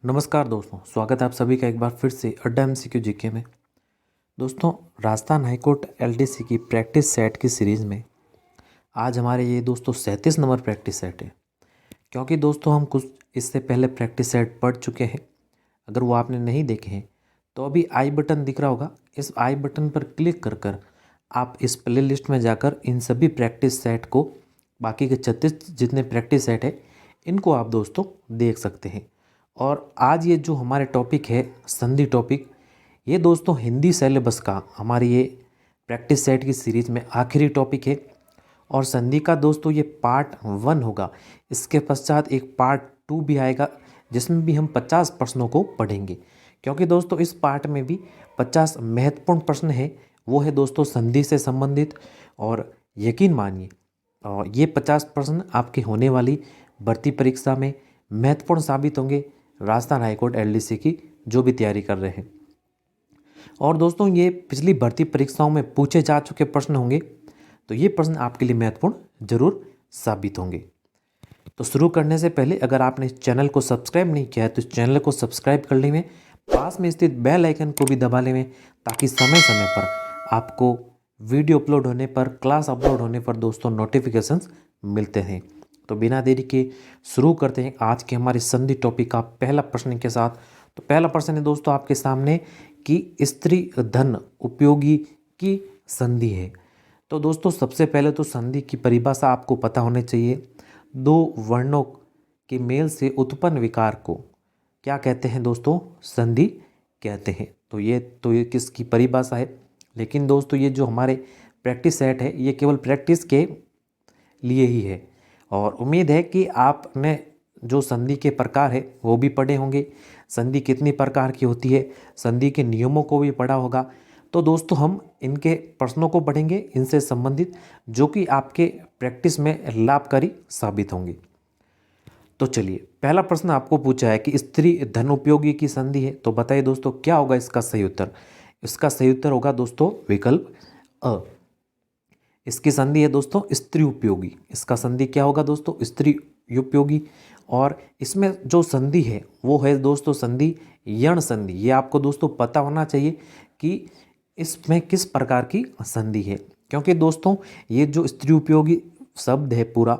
नमस्कार दोस्तों, स्वागत है आप सभी का एक बार फिर से अड्डा एमसीक्यू जीके में। दोस्तों, राजस्थान हाईकोर्ट एलडीसी की प्रैक्टिस सेट की सीरीज़ में आज हमारे ये दोस्तों 37 नंबर प्रैक्टिस सेट है। क्योंकि दोस्तों हम कुछ इससे पहले प्रैक्टिस सेट पढ़ चुके हैं। अगर वो आपने नहीं देखे हैं तो अभी आई बटन दिख रहा होगा, इस आई बटन पर क्लिक कर कर आप इस प्ले लिस्ट में जाकर इन सभी प्रैक्टिस सेट को, बाकी के 36 जितने प्रैक्टिस सेट है इनको आप दोस्तों देख सकते हैं। और आज ये जो हमारे टॉपिक है संधि टॉपिक, ये दोस्तों हिंदी सिलेबस का हमारी ये प्रैक्टिस सेट की सीरीज़ में आखिरी टॉपिक है। और संधि का दोस्तों ये पार्ट 1 होगा। इसके पश्चात एक पार्ट 2 भी आएगा जिसमें भी हम 50 प्रश्नों को पढ़ेंगे। क्योंकि दोस्तों इस पार्ट में भी 50 महत्वपूर्ण प्रश्न है, वो है दोस्तों संधि से संबंधित। और यकीन मानिए और ये 50 प्रश्न आपके होने वाली भर्ती परीक्षा में महत्वपूर्ण साबित होंगे, राजस्थान हाईकोर्ट एलडीसी की जो भी तैयारी कर रहे हैं। और दोस्तों ये पिछली भर्ती परीक्षाओं में पूछे जा चुके प्रश्न होंगे, तो ये प्रश्न आपके लिए महत्वपूर्ण जरूर साबित होंगे। तो शुरू करने से पहले अगर आपने इस चैनल को सब्सक्राइब नहीं किया है तो इस चैनल को सब्सक्राइब कर लें, पास में स्थित बेल आइकन को भी दबा लें, ताकि समय समय पर आपको वीडियो अपलोड होने पर, क्लास अपलोड होने पर दोस्तों नोटिफिकेशंस मिलते हैं। तो बिना देरी के शुरू करते हैं आज के हमारे संधि टॉपिक का पहला प्रश्न के साथ। तो पहला प्रश्न है दोस्तों आपके सामने कि स्त्री धन उपयोगी की संधि है। तो दोस्तों सबसे पहले तो संधि की परिभाषा आपको पता होनी चाहिए। दो वर्णों के मेल से उत्पन्न विकार को क्या कहते हैं दोस्तों? संधि कहते हैं। तो ये किसकी परिभाषा है। लेकिन दोस्तों ये जो हमारे प्रैक्टिस सेट है ये केवल प्रैक्टिस के लिए ही है। और उम्मीद है कि आपने जो संधि के प्रकार है वो भी पढ़े होंगे, संधि कितनी प्रकार की होती है, संधि के नियमों को भी पढ़ा होगा। तो दोस्तों हम इनके प्रश्नों को पढ़ेंगे, इनसे संबंधित, जो कि आपके प्रैक्टिस में लाभकारी साबित होंगे। तो चलिए पहला प्रश्न आपको पूछा है कि स्त्री धन उपयोगी की संधि है। तो बताइए दोस्तों क्या होगा इसका सही उत्तर? इसका सही उत्तर होगा दोस्तों विकल्प अ। इसकी संधि है दोस्तों स्त्री उपयोगी। इसका संधि क्या होगा दोस्तों? स्त्री उपयोगी। और इसमें जो संधि है वो है दोस्तों संधि यण संधि। ये आपको दोस्तों पता होना चाहिए कि इसमें किस प्रकार की संधि है। क्योंकि दोस्तों ये जो स्त्री उपयोगी शब्द है पूरा,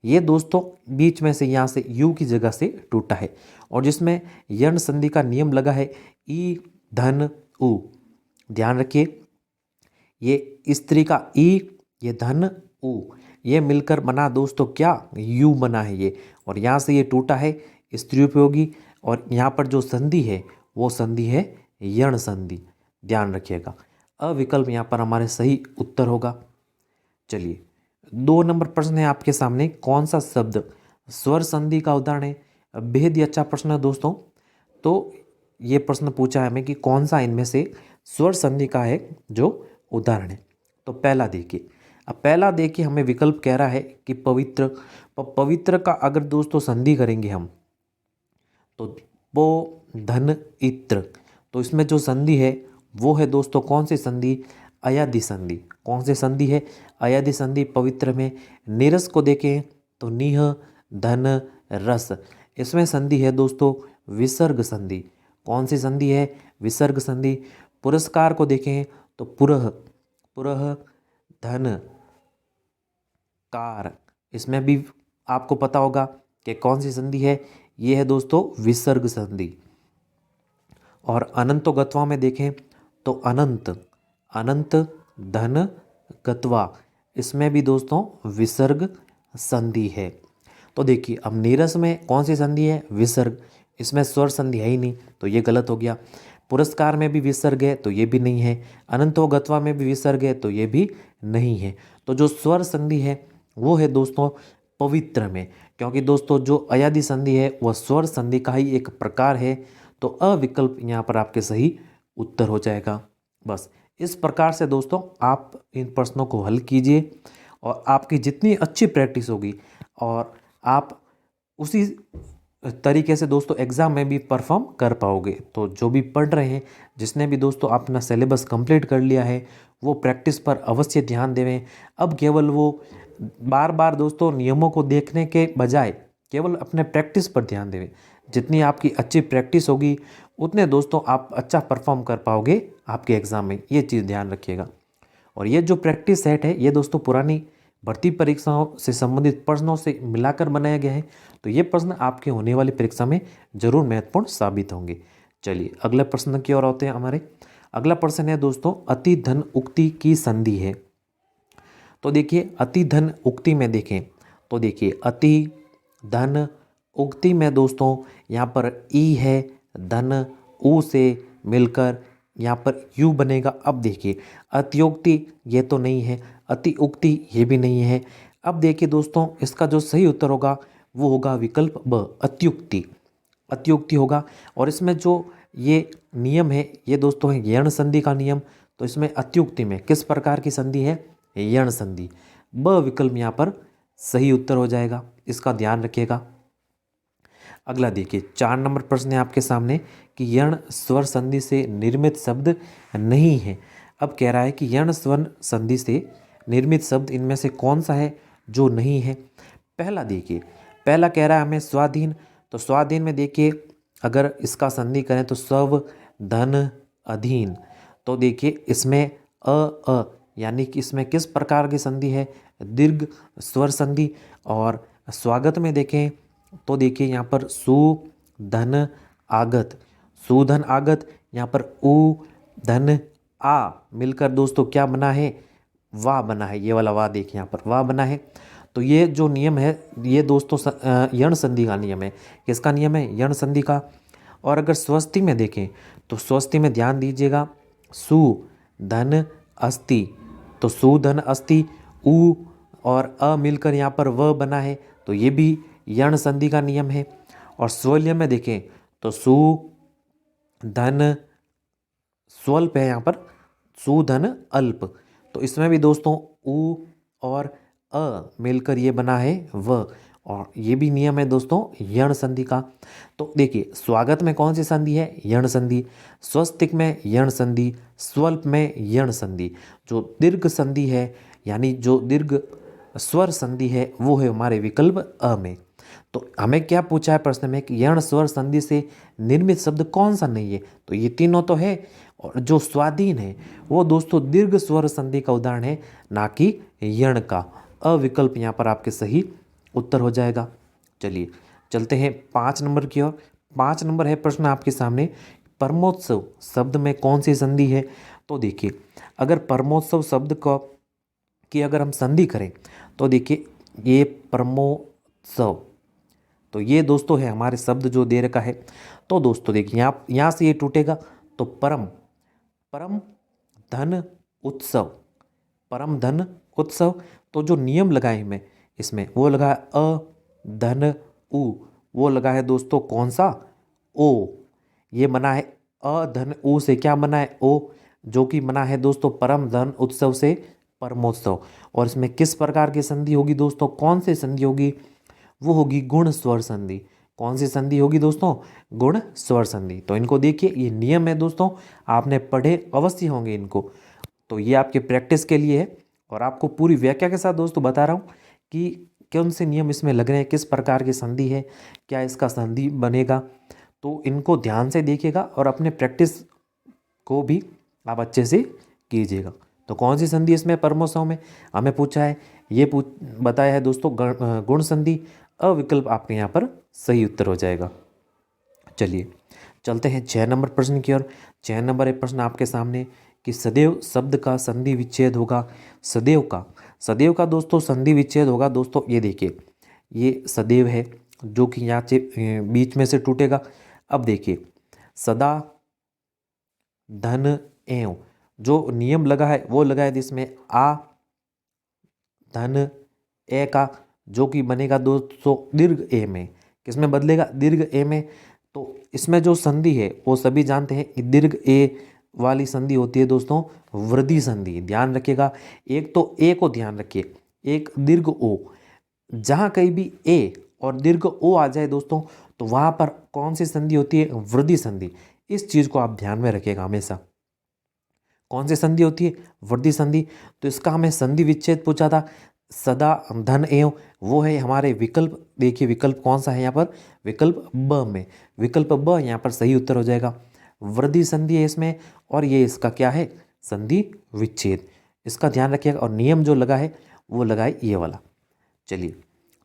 ये दोस्तों बीच में से यहाँ से यू की जगह से टूटा है। और जिसमें यण संधि का नियम लगा है ई धन उ। ध्यान रखिए, ये स्त्री का ई, ये धन उ, ये मिलकर बना दोस्तों क्या? यू बना है ये। और यहाँ से ये टूटा है स्त्री उपयोगी। और यहाँ पर जो संधि है वो संधि है यण संधि। ध्यान रखिएगा, अविकल्प यहाँ पर हमारे सही उत्तर होगा। चलिए 2 नंबर प्रश्न है आपके सामने, कौन सा शब्द स्वर संधि का उदाहरण है? बेहद ही अच्छा प्रश्न है दोस्तों। तो ये प्रश्न पूछा है हमें कि कौन सा इनमें से स्वर संधि का है जो उदाहरण है। तो पहला देखिए, अब पहला देखिए हमें विकल्प कह रहा है कि पवित्र। पवित्र का अगर दोस्तों संधि करेंगे हम तो पो धन इत्र। तो इसमें जो संधि है वो है दोस्तों कौन सी संधि? अयादि संधि। कौन सी संधि है? अयादि संधि। पवित्र में निरस को देखें तो निह धन रस। इसमें संधि है दोस्तों विसर्ग संधि। कौन सी संधि है? विसर्ग संधि। पुरस्कार को देखें तो पुरह पुरह धन कार। इसमें भी आपको पता होगा कि कौन सी संधि है, ये है दोस्तों विसर्ग संधि। और अनंतो गत्वा में देखें तो अनंत अनंत धन गत्वा, इसमें भी दोस्तों विसर्ग संधि है। तो देखिए अब नीरस में कौन सी संधि है? विसर्ग। इसमें स्वर संधि है ही नहीं, तो ये गलत हो गया। पुरस्कार में भी विसर्ग है, तो ये भी नहीं है। अनंतो गत्वा में भी विसर्ग है, तो ये भी नहीं है। तो जो स्वर संधि है वो है दोस्तों पवित्र में। क्योंकि दोस्तों जो अयादि संधि है वह स्वर संधि का ही एक प्रकार है। तो अविकल्प यहाँ पर आपके सही उत्तर हो जाएगा। बस इस प्रकार से दोस्तों आप इन प्रश्नों को हल कीजिए और आपकी जितनी अच्छी प्रैक्टिस होगी और आप उसी तरीके से दोस्तों एग्ज़ाम में भी परफॉर्म कर पाओगे। तो जो भी पढ़ रहे हैं, जिसने भी दोस्तों अपना सिलेबस कंप्लीट कर लिया है, वो प्रैक्टिस पर अवश्य ध्यान देवें। अब केवल वो बार बार दोस्तों नियमों को देखने के बजाय केवल अपने प्रैक्टिस पर ध्यान दें। जितनी आपकी अच्छी प्रैक्टिस होगी उतने दोस्तों आप अच्छा परफॉर्म कर पाओगे आपके एग्ज़ाम में, ये चीज़ ध्यान रखिएगा। और ये जो प्रैक्टिस सेट है ये दोस्तों पुरानी भर्ती परीक्षाओं से संबंधित प्रश्नों से मिलाकर बनाया गया है, तो ये प्रश्न आपके होने वाली परीक्षा में जरूर महत्वपूर्ण साबित होंगे। चलिए अगले प्रश्न की ओर आते हैं हमारे। अगला प्रश्न है दोस्तों, अति धन उक्ति की संधि है। तो देखिए अति धन उक्ति में देखें तो देखिए अति धन उक्ति में दोस्तों यहाँ पर ई है, धन ऊ से मिलकर यहाँ पर यू बनेगा। अब देखिए अत्युक्ति ये तो नहीं है, अति उक्ति ये भी नहीं है। अब देखिए दोस्तों इसका जो सही उत्तर होगा वो होगा विकल्प ब, अत्युक्ति। अत्युक्ति होगा। और इसमें जो ये नियम है ये दोस्तों है यण संधि का नियम। तो इसमें अत्युक्ति में किस प्रकार की संधि है, यण संधि। ब विकल्प यहाँ पर सही उत्तर हो जाएगा, इसका ध्यान रखिएगा। अगला देखिए 4 नंबर प्रश्न है आपके सामने कि यण स्वर संधि से निर्मित शब्द नहीं है। अब कह रहा है कि यण स्वर संधि से निर्मित शब्द इनमें से कौन सा है जो नहीं है। पहला देखिए, पहला कह रहा है हमें स्वाधीन। तो स्वाधीन में देखिए अगर इसका संधि करें तो स्व धन अधीन। तो देखिए इसमें अ यानी कि इसमें किस प्रकार की संधि है, दीर्घ स्वर संधि। और स्वागत में देखें तो देखिए यहाँ पर सु धन आगत, सुधन आगत। यहाँ पर उ धन आ मिलकर दोस्तों क्या बना है, वाह बना है। ये वाला वाह देखिए यहाँ पर वाह बना है। तो ये जो नियम है ये दोस्तों यण संधि का नियम है। किसका नियम है, यण संधि का। और अगर स्वस्ति में देखें तो स्वस्ति में ध्यान दीजिएगा, सु धन अस्ति। तो सु धन अस्ति, उ और अ मिलकर यहाँ पर व बना है, तो ये भी यण संधि का नियम है। और स्वल्य में देखें तो सु धन स्वल्प है, यहाँ पर सु धन अल्प। तो इसमें भी दोस्तों उ और अ मिलकर ये बना है व, और ये भी नियम है दोस्तों यण संधि का। तो देखिए स्वागत में कौन सी संधि है, यण संधि। स्वस्तिक में यण संधि, स्वल्प में यण संधि। जो दीर्घ संधि है यानी जो दीर्घ स्वर संधि है वो है हमारे विकल्प अ में। तो हमें क्या पूछा है प्रश्न में कि यण स्वर संधि से निर्मित शब्द कौन सा नहीं है, तो ये तीनों तो है। और जो स्वाधीन है वो दोस्तों दीर्घ स्वर संधि का उदाहरण है, ना कि यण का। अविकल्प यहाँ पर आपके सही उत्तर हो जाएगा। चलिए चलते हैं 5 नंबर की ओर। 5 नंबर है प्रश्न आपके सामने, परमोत्सव शब्द में कौन सी संधि है। तो देखिए अगर परमोत्सव शब्द को की अगर हम संधि करें तो देखिए ये परमोत्सव, तो ये दोस्तों है हमारे शब्द जो दे रखा है। तो दोस्तों देखिए यहाँ से ये टूटेगा तो परम, परम धन उत्सव, परम धन उत्सव। तो जो नियम लगाए मैं इसमें वो लगा है अ धन उ, वो लगा है दोस्तों कौन सा, ओ। ये बना है अ धन उ से क्या बना है, ओ, जो कि बना है दोस्तों परम धन उत्सव से परमोत्सव। और इसमें किस प्रकार की संधि होगी दोस्तों, कौन सी संधि होगी, वो होगी गुण स्वर संधि। कौन सी संधि होगी दोस्तों, गुण स्वर संधि। तो इनको देखिए ये नियम है दोस्तों, आपने पढ़े अवश्य होंगे इनको। तो ये आपके प्रैक्टिस के लिए है और आपको पूरी व्याख्या के साथ दोस्तों बता रहा हूँ कि कौन से नियम इसमें लग रहे हैं, किस प्रकार की संधि है, क्या इसका संधि बनेगा। तो इनको ध्यान से देखिएगा और अपने प्रैक्टिस को भी आप अच्छे से कीजिएगा। तो कौन सी संधि इसमें परमोत्सव में हमें पूछा है, ये बताया है दोस्तों गुण संधि। अविकल्प आपके यहाँ पर सही उत्तर हो जाएगा। चलिए चलते हैं 6 नंबर प्रश्न की ओर। 6 नंबर एक प्रश्न आपके सामने कि सदैव शब्द का संधि विच्छेद होगा। सदैव का दोस्तों संधि विच्छेद होगा दोस्तों, ये देखिए ये सदैव है जो कि यहाँ से बीच में से टूटेगा। अब देखिए सदा धन एव, जो नियम लगा है वो लगा है जिसमें आ धन ए का, जो कि बनेगा दोस्तों दीर्घ ए में। किसमें बदलेगा, दीर्घ ए में। तो इसमें जो संधि है वो सभी जानते हैं कि दीर्घ ए वाली संधि होती है दोस्तों वृद्धि संधि। ध्यान रखिएगा, एक तो ए को ध्यान रखिए, एक दीर्घ ओ। जहाँ कहीं भी ए और दीर्घ ओ आ जाए दोस्तों तो वहाँ पर कौन सी संधि होती है, वृद्धि संधि। इस चीज़ को आप ध्यान में रखिएगा हमेशा। कौन सी संधि होती है, वृद्धि संधि। तो इसका हमें संधि विच्छेद पूछा था। सदा धन एवं, वो है हमारे विकल्प। देखिए विकल्प कौन सा है यहाँ पर, विकल्प ब में, विकल्प ब यहाँ पर सही उत्तर हो जाएगा। वृद्धि संधि है इसमें, और ये इसका क्या है, संधि विच्छेद। इसका ध्यान रखिएगा, और नियम जो लगा है वो लगा है ये वाला। चलिए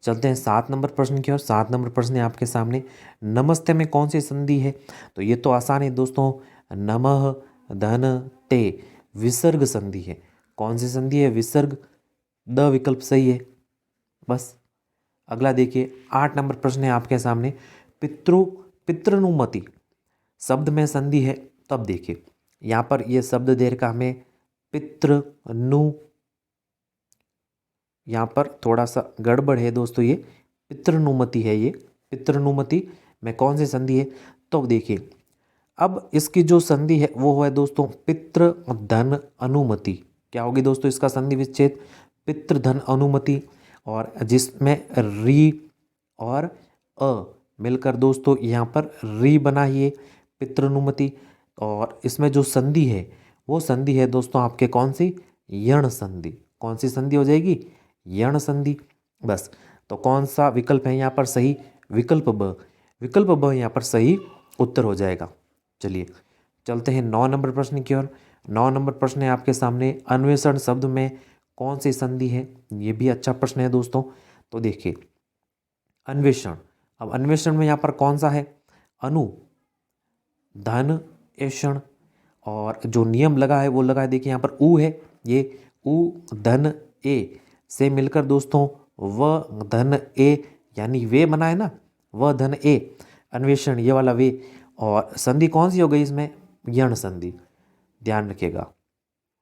चलते हैं 7 नंबर प्रश्न की ओर। 7 नंबर प्रश्न है आपके सामने, नमस्ते में कौन सी संधि है? तो ये तो आसान है दोस्तों, नमः धन ते, विसर्ग संधि है। कौन सी संधि है, विसर्ग, द विकल्प सही है। बस अगला देखिए 8 नंबर प्रश्न है आपके सामने, पितृनुमति शब्द में संधि है। तब देखिए यहाँ पर ये शब्द दे रखा हमें पितृनु, यहाँ पर थोड़ा सा गड़बड़ है दोस्तों, ये पितृनुमति है, ये पितृनुमति में कौन सी संधि है? तो देखिए अब इसकी जो संधि है वो है दोस्तों पितृ धन अनुमति। क्या होगी दोस्तों इसका संधि विच्छेद, पितृधन अनुमति, और जिसमें री और अ मिलकर दोस्तों यहाँ पर री बना ही पितृनुमति। और इसमें जो संधि है वो संधि है दोस्तों आपके कौन सी, यण संधि। कौन सी संधि हो जाएगी, यण संधि। बस तो कौन सा विकल्प है यहाँ पर सही, विकल्प ब, विकल्प ब यहाँ पर सही उत्तर हो जाएगा। चलिए चलते हैं 9 नंबर प्रश्न की ओर। 9 नंबर प्रश्न है आपके सामने, अन्वेषण शब्द में कौन सी संधि है? ये भी अच्छा प्रश्न है दोस्तों। तो देखिए अन्वेषण, अब अन्वेषण में यहाँ पर कौन सा है, अनु धन एषण, और जो नियम लगा है वो लगा है, देखिए यहाँ पर उ है, ये उ धन ए से मिलकर दोस्तों व धन ए, यानी वे बना है ना, व धन ए, अन्वेषण ये वाला वे, और संधि कौन सी हो गई इसमें, यण संधि। ध्यान रखिएगा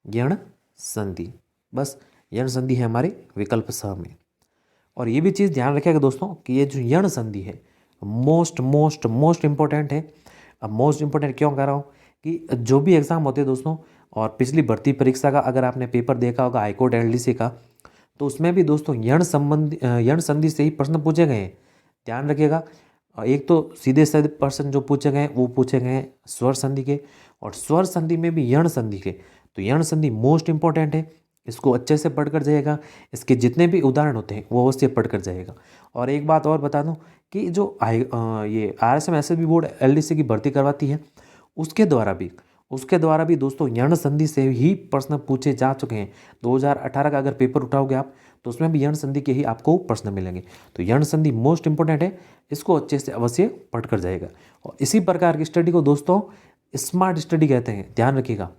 यण संधि, बस यण संधि है हमारे विकल्प स में। और ये भी चीज़ ध्यान रखिएगा दोस्तों कि ये जो यण संधि है मोस्ट मोस्ट मोस्ट इंपॉर्टेंट है। अब मोस्ट इंपॉर्टेंट क्यों कह रहा हूँ कि जो भी एग्ज़ाम होते हैं दोस्तों, और पिछली भर्ती परीक्षा का अगर आपने पेपर देखा होगा हाईकोर्ट एलडीसी का, तो उसमें भी दोस्तों यण संधि से ही प्रश्न पूछे गए हैं। ध्यान रखिएगा, एक तो सीधे साधे प्रश्न जो पूछे गए वो पूछे गए हैं स्वर संधि के, और स्वर संधि में भी यण संधि के। तो यण संधि मोस्ट इंपॉर्टेंट है, इसको अच्छे से पढ़कर जाइएगा। इसके जितने भी उदाहरण होते हैं वो अवश्य पढ़कर जाइएगा। और एक बात और बता दूं कि जो ये RSM SSB बोर्ड LDC की भर्ती करवाती है उसके द्वारा भी दोस्तों यण संधि से ही प्रश्न पूछे जा चुके हैं। 2018 का अगर पेपर उठाओगे आप तो उसमें भी यण संधि के ही आपको प्रश्न मिलेंगे। तो यण संधि मोस्ट इंपॉर्टेंट है, इसको अच्छे से अवश्य पढ़कर जाएगा। और इसी प्रकार की स्टडी को दोस्तों स्मार्ट स्टडी कहते हैं। ध्यान रखिएगा,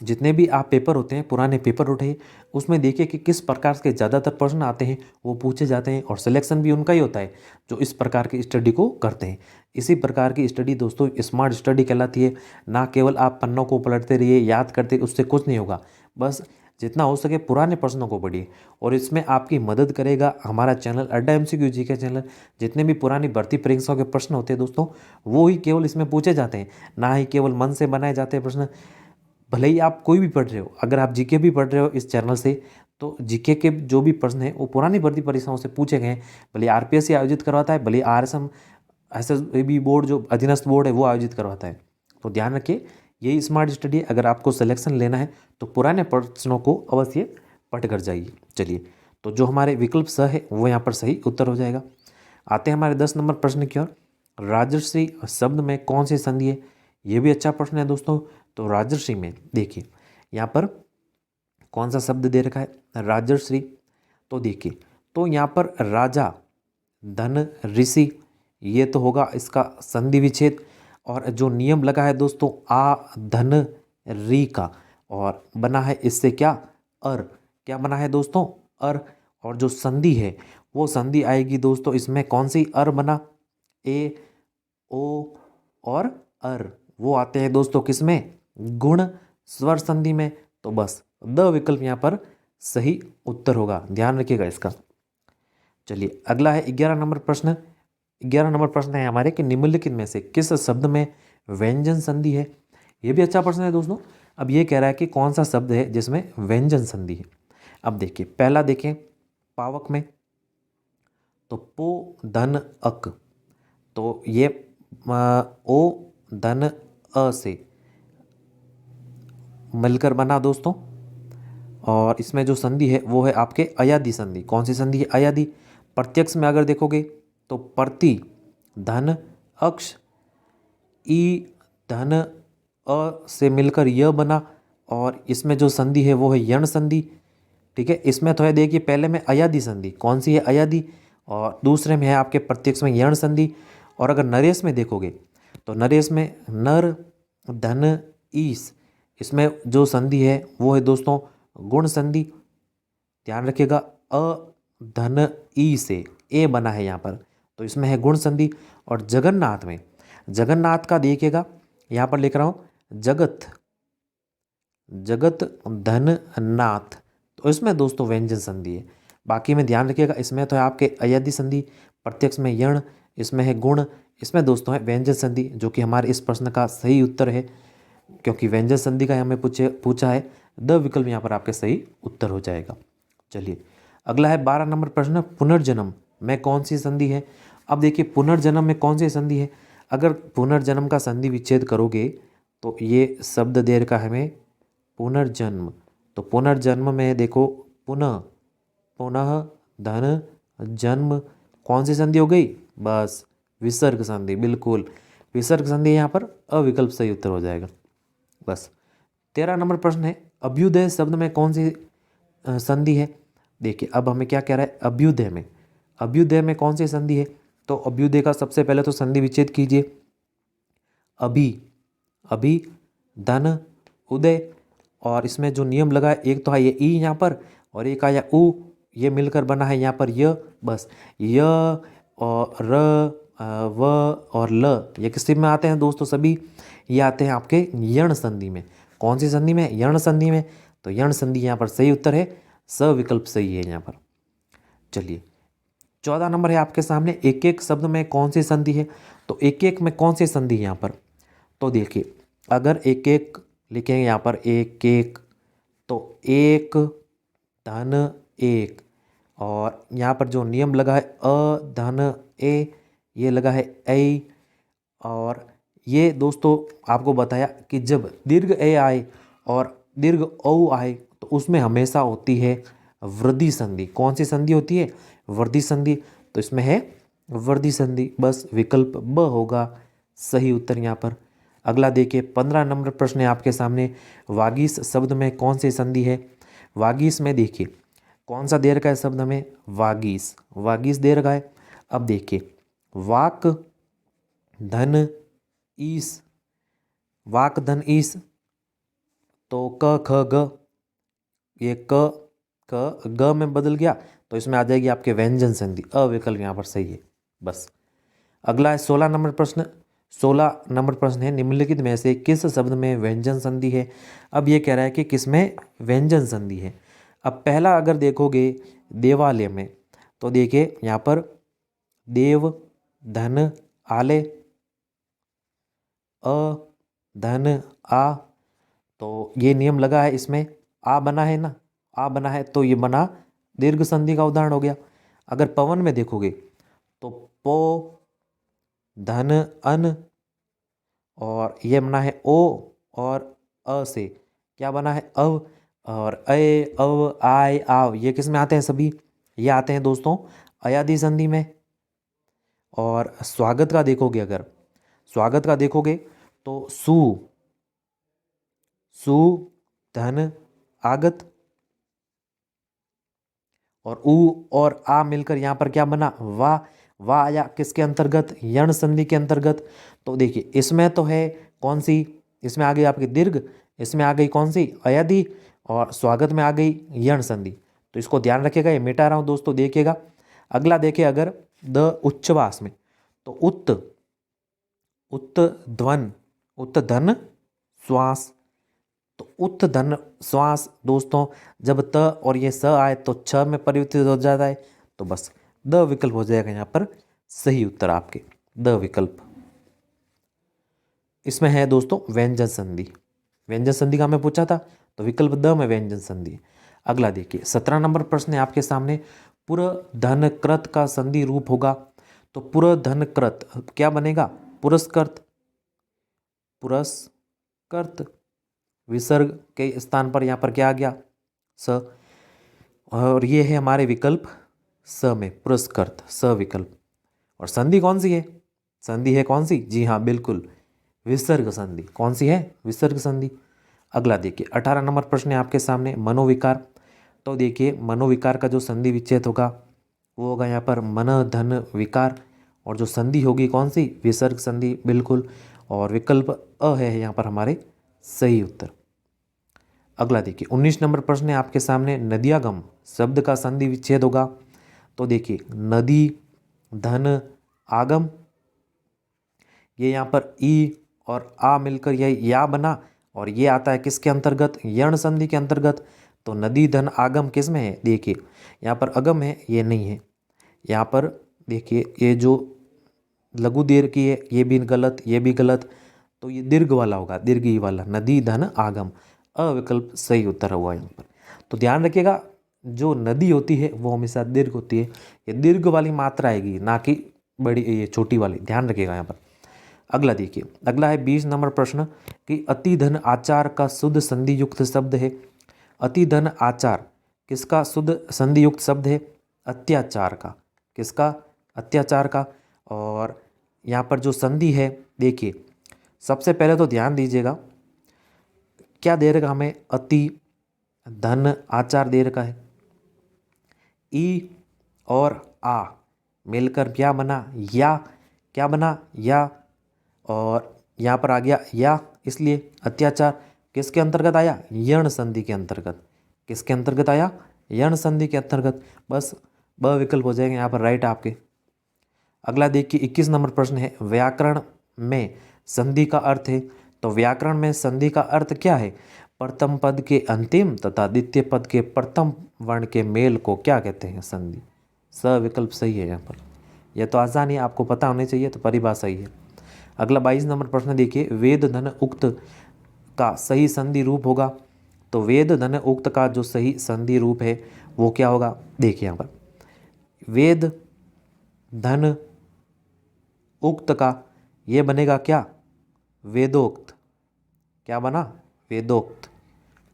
जितने भी आप पेपर होते हैं, पुराने पेपर उठे, उसमें देखिए कि किस प्रकार के ज़्यादातर प्रश्न आते हैं वो पूछे जाते हैं, और सिलेक्शन भी उनका ही होता है जो इस प्रकार की स्टडी को करते हैं। इसी प्रकार की स्टडी दोस्तों स्मार्ट स्टडी कहलाती है। ना केवल आप पन्नों को पलटते रहिए, याद करते, उससे कुछ नहीं होगा। बस जितना हो सके पुराने प्रश्नों को पढ़िए, और इसमें आपकी मदद करेगा हमारा चैनल अड्डा MCQ GK चैनल। जितने भी पुरानी भर्ती परीक्षाओं के प्रश्न होते हैं दोस्तों वो ही केवल इसमें पूछे जाते हैं, ना ही केवल मन से बनाए जाते हैं प्रश्न। भले ही आप कोई भी पढ़ रहे हो, अगर आप जीके भी पढ़ रहे हो इस चैनल से, तो जीके के जो भी प्रश्न हैं वो पुरानी भर्ती परीक्षाओं से पूछे गए हैं। भले RPSC आयोजित करवाता है, भले RSM SSB बोर्ड जो अधीनस्थ बोर्ड है वो आयोजित करवाता है। तो ध्यान रखिए यही स्मार्ट स्टडी है। अगर आपको सिलेक्शन लेना है तो पुराने प्रश्नों को अवश्य पढ़ कर जाइए। चलिए तो जो हमारे विकल्प स है वो यहाँ पर सही उत्तर हो जाएगा। आते हैं हमारे 10 नंबर प्रश्न की ओर, राजर्षि शब्द में कौन सी संधि है? ये भी अच्छा प्रश्न है दोस्तों। तो राजर्षि में देखिए यहाँ पर कौन सा शब्द दे रखा है, राजर्षि। तो देखिए तो यहाँ पर राजा धन ऋषि, ये तो होगा इसका संधि विच्छेद। और जो नियम लगा है दोस्तों आ धन री का, और बना है इससे क्या, अर। क्या बना है दोस्तों, अर। और जो संधि है वो संधि आएगी दोस्तों इसमें कौन सी, अर बना, ए ओ और अर, वो आते हैं दोस्तों किसमें, गुण स्वर संधि में। तो बस द विकल्प यहाँ पर सही उत्तर होगा, ध्यान रखिएगा इसका। चलिए अगला है 11 नंबर प्रश्न। 11 नंबर प्रश्न है हमारे कि निम्नलिखित में से किस शब्द में व्यंजन संधि है? ये भी अच्छा प्रश्न है दोस्तों। अब ये कह रहा है कि कौन सा शब्द है जिसमें व्यंजन संधि है। अब देखिए पहला देखें पावक में, तो पो धन अक, तो ये ओ धन अ से मिलकर बना दोस्तों, और इसमें जो संधि है वो है आपके अयादि संधि। कौन सी संधि है? अयादि। प्रत्यक्ष में अगर देखोगे तो प्रति धन अक्ष ई धन अ से मिलकर य बना, और इसमें जो संधि है वो है यण संधि। ठीक है, इसमें तो है देखिए पहले में अयादि संधि, कौन सी है? अयादि, और दूसरे में है आपके प्रत्यक्ष में यण संधि। और अगर नरेश में देखोगे तो नरेश में नर धन ईस, इसमें जो संधि है वो है दोस्तों गुण संधि। ध्यान रखिएगा, अ धन ई से ए बना है यहाँ पर, तो इसमें है गुण संधि। और जगन्नाथ में, जगन्नाथ का देखिएगा यहाँ पर लिख रहा हूँ जगत, जगत धन नाथ, तो इसमें दोस्तों व्यंजन संधि है। बाकी में ध्यान रखिएगा, इसमें तो है आपके अयादि संधि, प्रत्यक्ष में यण, इसमें है गुण, इसमें दोस्तों है व्यंजन संधि, जो कि हमारे इस प्रश्न का सही उत्तर है, क्योंकि व्यंजन संधि का हमें पूछा है। द विकल्प यहाँ पर आपके सही उत्तर हो जाएगा। चलिए अगला है 12 नंबर प्रश्न, पुनर्जन्म में कौन सी संधि है? अब देखिए पुनर्जन्म में कौन सी संधि है? अगर पुनर्जन्म का संधि विच्छेद करोगे तो ये शब्द दे रखा है हमें पुनर्जन्म, तो पुनर्जन्म में देखो पुनः, पुनः धन जन्म, कौन सी संधि हो गई? बस विसर्ग संधि, बिल्कुल विसर्ग संधि यहाँ पर अविकल्प सही उत्तर हो जाएगा। बस 13 नंबर प्रश्न है, अभ्युदय शब्द में कौन सी संधि है? देखिए अब हमें क्या कह रहा है, अभ्युदय में, अभ्युदय में कौन सी संधि है? तो अभ्युदय का सबसे पहले तो संधि विच्छेद कीजिए। अभी, अभी धन उदय, और इसमें जो नियम लगा है एक तो है ये ई यहाँ पर, और एक आया उ, ये मिलकर बना है यहाँ पर य। बस य और र व और ल, ये किस में आते हैं दोस्तों? सभी ये आते हैं आपके यण संधि में। कौन सी संधि में? यण संधि में। तो यण संधि यहाँ पर सही उत्तर है, स विकल्प सही है यहाँ पर। चलिए 14 नंबर है आपके सामने, एक एक शब्द में कौन सी संधि है? तो एक एक में कौन सी संधि है यहाँ पर? तो देखिए अगर एक एक लिखेंगे यहाँ पर एक एक, तो एक धन एक, और यहाँ पर जो नियम लगा है अ धन ए, ये लगा है ऐ, और ये दोस्तों आपको बताया कि जब दीर्घ ए आए और दीर्घ औ आए तो उसमें हमेशा होती है वृद्धि संधि। कौन सी संधि होती है? वृद्धि संधि, तो इसमें है वृद्धि संधि। बस विकल्प ब होगा सही उत्तर यहाँ पर। अगला देखिए 15 नंबर प्रश्न है आपके सामने, वागीश शब्द में कौन सी संधि है? वागीश में देखिए कौन सा दे रखा है शब्द में? वागीश, वागीश दे रखा है। अब देखिए वाक धन ईस, वाक धन ईस, तो क ख ग, ये क क ग में बदल गया, तो इसमें आ जाएगी आपके व्यंजन संधि, अविकल्प यहाँ पर सही है। बस अगला है 16 नंबर प्रश्न, 16 नंबर प्रश्न है, निम्नलिखित में से किस शब्द में व्यंजन संधि है? अब ये कह रहा है कि किस में व्यंजन संधि है। अब पहला अगर देखोगे देवालय में, तो देखिए यहाँ पर देव धन आले, अ धन आ, तो ये नियम लगा है, इसमें आ बना है ना, आ बना है तो ये बना दीर्घ संधि का उदाहरण हो गया। अगर पवन में देखोगे तो पो धन अन, और ये बना है ओ और अ से क्या बना है? अव, और अय अव आय आव, ये किस में आते हैं? सभी ये आते हैं दोस्तों अयादि संधि में। और स्वागत का देखोगे, अगर स्वागत का देखोगे तो सु, सु धन आगत, और उ और आ मिलकर यहाँ पर क्या बना? वाह, वाह आया किसके अंतर्गत? यण संधि के अंतर्गत। तो देखिए इसमें तो है कौन सी? इसमें आ गई आपकी दीर्घ, इसमें आ गई कौन सी? अयादि, और स्वागत में आ गई यण संधि। तो इसको ध्यान रखिएगा, ये मिटा रहा हूँ दोस्तों, देखिएगा। अगला देखिए अगर द उच्छ्वास में, तो उत्त, उत्त ध्वन, उत्त धन श्वास, तो उत्त धन श्वास दोस्तों जब त और ये स आए तो छ में परिवर्तित हो जाता है, तो बस द विकल्प हो जाएगा यहाँ पर सही उत्तर आपके, द विकल्प। इसमें है दोस्तों व्यंजन संधि, व्यंजन संधि का हमें पूछा था, तो विकल्प द में व्यंजन संधि। अगला देखिए 17 नंबर प्रश्न है आपके सामने, पुर धन कृत का संधि रूप होगा, तो पुर धन कृत क्या बनेगा? पुरस्कृत, पुरस्कृत, विसर्ग के स्थान पर यहाँ पर क्या आ गया? स। और ये है हमारे विकल्प स में पुरस्कृत, स विकल्प। और संधि कौन सी है? संधि है कौन सी? जी हाँ बिल्कुल, विसर्ग संधि। कौन सी है? विसर्ग संधि। अगला देखिए 18 नंबर प्रश्न है आपके सामने, मनोविकार। तो देखिए मनोविकार का जो संधि विच्छेद होगा वो होगा यहाँ पर मन धन विकार, और जो संधि होगी कौन सी? विसर्ग संधि, बिल्कुल। और विकल्प अ है यहाँ पर हमारे सही उत्तर। अगला देखिए 19 नंबर प्रश्न है आपके सामने, नदियागम शब्द का संधि विच्छेद होगा। तो देखिए नदी धन आगम, ये यहाँ पर ई और आ मिलकर यह या बना, और ये आता है किसके अंतर्गत? यण संधि के अंतर्गत। तो नदी धन आगम किस में है? देखिए यहाँ पर अगम है, ये नहीं है। यहाँ पर देखिए ये जो लघु दीर्घ की है ये भी गलत, ये भी गलत। तो ये दीर्घ वाला होगा, दीर्घ ई वाला, नदी धन आगम। अविकल्प सही उत्तर हुआ यहाँ पर। तो ध्यान रखिएगा, जो नदी होती है वो हमेशा दीर्घ होती है, ये दीर्घ वाली मात्रा आएगी, ना कि बड़ी ये छोटी वाली, ध्यान रखिएगा यहाँ पर। अगला देखिए, अगला है 20 नंबर प्रश्न कि अति धन आचार का शुद्ध संधि युक्त शब्द है। अति धन आचार किसका शुद्ध संधि युक्त शब्द है? अत्याचार का। किसका? अत्याचार का। और यहाँ पर जो संधि है देखिए, सबसे पहले तो ध्यान दीजिएगा, क्या दे रखा हमें? अति धन आचार दे रखा है। ई और आ मिलकर क्या बना? या। क्या बना? या। और यहाँ पर आ गया या, इसलिए अत्याचार किसके अंतर्गत आया? यण संधि के अंतर्गत। किसके अंतर्गत आया? यण संधि के अंतर्गत। बस ब विकल्प हो जाएगा यहाँ पर राइट आपके। अगला देखिए 21 नंबर प्रश्न है, व्याकरण में संधि का अर्थ है। तो व्याकरण में संधि का अर्थ क्या है? प्रथम पद के अंतिम तथा द्वितीय पद के प्रथम वर्ण के मेल को क्या कहते हैं? संधि। स विकल्प सही है यहाँ पर। यह तो आसान ही आपको पता होनी चाहिए, तो परिभाषा सही है। अगला 22 नंबर प्रश्न देखिए, वेद धन उक्त का सही संधि रूप होगा। तो वेद धन उक्त का जो सही संधि रूप है वो क्या होगा? देखिए यहाँ पर वेद धन उक्त का ये बनेगा क्या? वेदोक्त। क्या बना? वेदोक्त।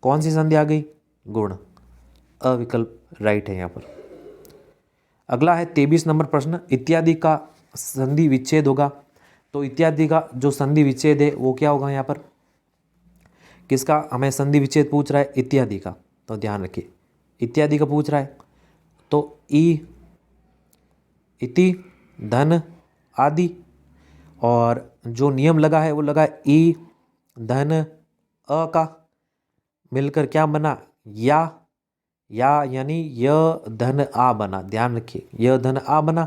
कौन सी संधि आ गई? गुण। अविकल्प राइट है यहाँ पर। अगला है 23 नंबर प्रश्न, इत्यादि का संधि विच्छेद होगा। तो इत्यादि का जो संधि विच्छेद है वो क्या होगा? यहाँ पर किसका हमें संधि विच्छेद पूछ रहा है? इत्यादि का। तो ध्यान रखिए इत्यादि का पूछ रहा है, तो ई इति धन आदि, और जो नियम लगा है वो लगा है ई धन अ का मिलकर क्या बना? या। या यानी य धन आ बना। ध्यान रखिए य धन आ बना,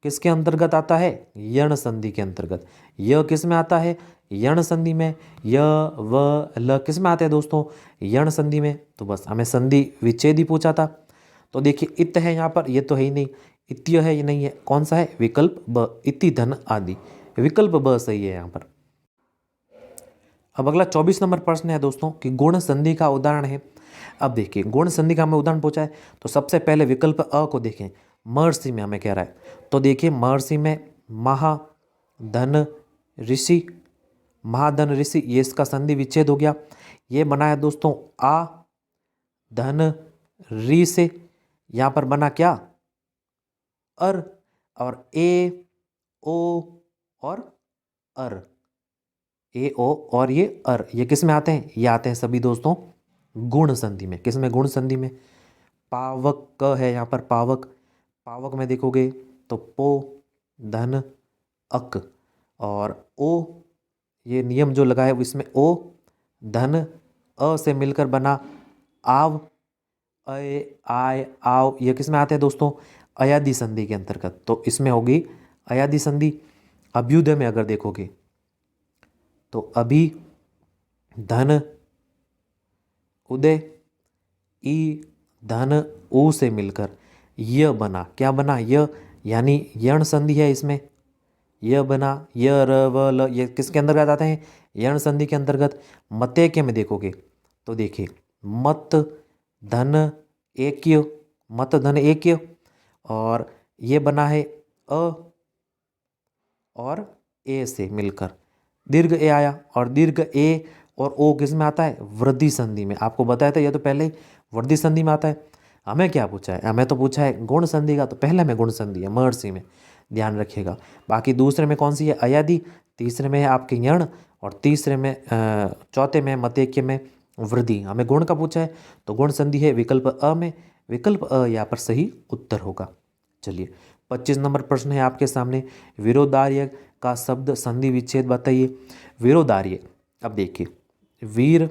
किसके अंतर्गत आता है? यण संधि के अंतर्गत। य किस में आता है? यण संधि में। य व ल किस में आते हैं दोस्तों? यण संधि में। तो बस हमें संधि विच्छेद ही पूछा था। तो देखिए इत है यहाँ पर, ये तो है ही नहीं, इत्य है, ये नहीं है, कौन सा है? विकल्प ब, इति धन आदि। विकल्प ब सही है यहाँ पर। अब अगला 24 नंबर प्रश्न है दोस्तों कि गुण संधि का उदाहरण है। अब देखिए गुण संधि का हमें उदाहरण पूछा है, तो सबसे पहले विकल्प अ को देखें, महर्षि में हमें कह रहा है। तो देखिए महर्षि में महा धन ऋषि, महाधन ऋषि, ये इसका संधि विच्छेद हो गया। ये बना है दोस्तों आ धन री से, यहाँ पर बना क्या? अर, और ए ओ और अर, ए ओ और ये अर, ये किस में आते हैं? ये आते हैं सभी दोस्तों गुण संधि में। किस में? गुण संधि में। पावक क है यहाँ पर, पावक। पावक में देखोगे तो पो धन अक, और ओ, ये नियम जो लगा है वो इसमें ओ धन अ से मिलकर बना आव, अय आय आव, ये किस में आते हैं दोस्तों? अयादि संधि के अंतर्गत। तो इसमें होगी अयादि संधि। अभ्युदय में अगर देखोगे तो अभी धन उदय, ई धन ऊ से मिलकर य बना। क्या बना? य, यानी यण संधि है इसमें। य बना, य र व ल, ये किसके अंतर्गत आते हैं? यण संधि के अंतर्गत। मतेक्य में देखोगे तो देखिए मत धन एक्य, मत धन एक्य, और ये बना है अ और ए से मिलकर दीर्घ ए आया, और दीर्घ ए और ओ किस में आता है, वृद्धि संधि में। आपको बताया था, यह तो पहले ही वृद्धि संधि में आता है। हमें क्या पूछा है, हमें तो पूछा है गुण संधि का, तो पहले में गुण संधि है महर्षि में, ध्यान रखिएगा। बाकी दूसरे में कौन सी है, अयादि, तीसरे में है आपके यण, और तीसरे में चौथे में मतेक्य में वृद्धि। हमें गुण का पूछा है तो गुण संधि है विकल्प अ में, विकल्प अ यहाँ पर सही उत्तर होगा। चलिए 25 नंबर प्रश्न है आपके सामने, विरोधार्य का शब्द संधि विच्छेद बताइए। विरोधार्य, अब देखिए, वीर,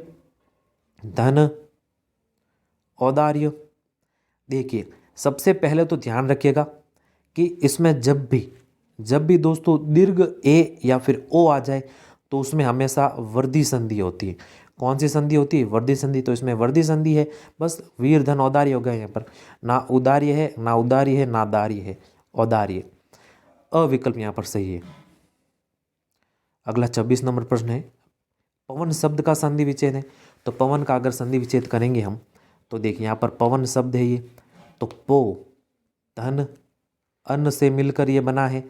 धन, औदार्य। देखिए सबसे पहले तो ध्यान रखिएगा कि इसमें जब भी दोस्तों दीर्घ ए या फिर ओ आ जाए तो उसमें हमेशा वर्धी संधि होती है। कौन सी संधि होती है, वर्धी संधि। तो इसमें वर्धी संधि है, बस वीर धन औदार्य हो गया यहाँ पर, ना उदार्य है ना उदार्य है ना दार्य है, औदार्य। अविकल्प यहाँ पर सही है। अगला 26 नंबर प्रश्न है, पवन शब्द का संधि विच्छेद है। तो पवन का अगर संधि विच्छेद करेंगे हम, तो देखिए यहाँ पर पवन शब्द है ये, तो पो धन अन्न से मिलकर ये बना है,